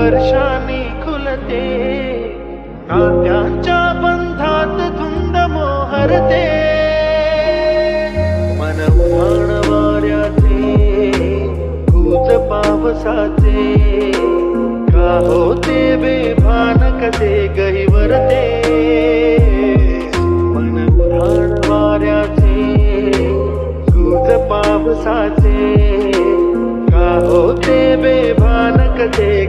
वर्षांनी खुलते, नात्यांच्या बंधात धुंद मोहरते. मन उधाण वाऱ्याचे, गुज पावसाचे, का होते बेभान कसे गहिवरते. मन उधाण वाऱ्याचे, गुज पावसाचे, का होते बेभान कसे